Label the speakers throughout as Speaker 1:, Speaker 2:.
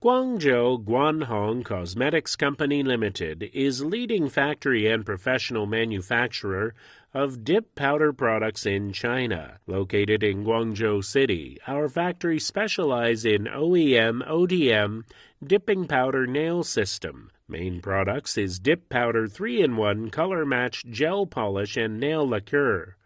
Speaker 1: Guangzhou Guanhong Cosmetics Company Limited is leading factory and professional manufacturer of dip powder products in China. Located in Guangzhou City, our factory specializes in OEM, ODM, dipping powder nail system. Main products is dip powder 3-in-1 color match gel polish and nail lacquer.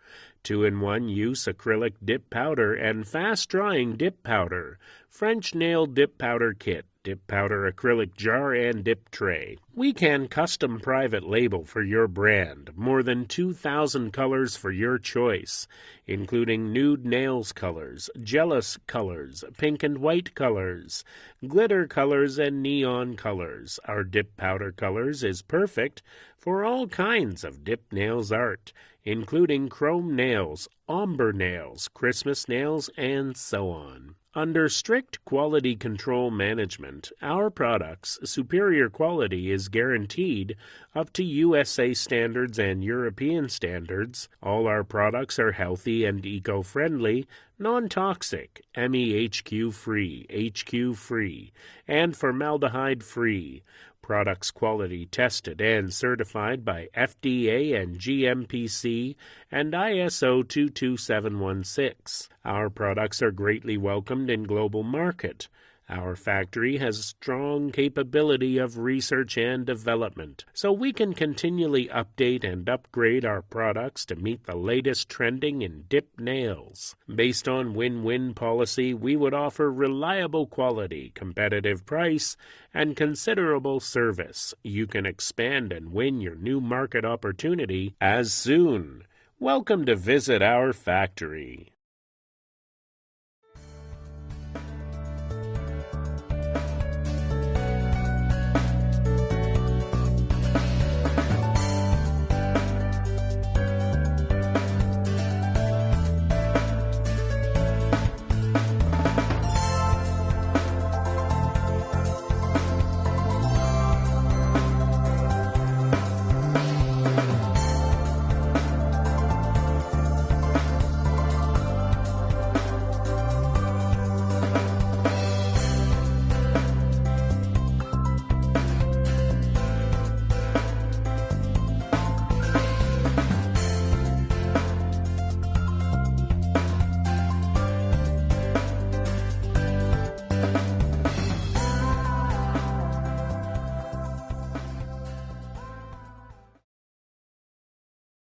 Speaker 1: 2-in-1 use acrylic dip powder and fast-drying dip powder, French nail dip powder kit, dip powder acrylic jar and dip tray. We can custom private label for your brand, more than 2,000 colors for your choice, including nude nails colors, jealous colors, pink and white colors, glitter colors, and neon colors. Our dip powder colors is perfect for all kinds of dip nails art, including chrome nails, ombre nails, Christmas nails, and so on. Under strict quality control management, our products' superior quality is guaranteed up to USA standards and European standards. All our products are healthy and eco-friendly, non-toxic, MEHQ-free, HQ-free, and formaldehyde-free. Products quality tested and certified by FDA and GMPC and ISO 22716. Our products are greatly welcomed in global market. Our factory has strong capability of research and development, so we can continually update and upgrade our products to meet the latest trending in dip nails. Based on win-win policy, we would offer reliable quality, competitive price, and considerable service. You can expand and win your new market opportunity as soon. Welcome to visit our factory.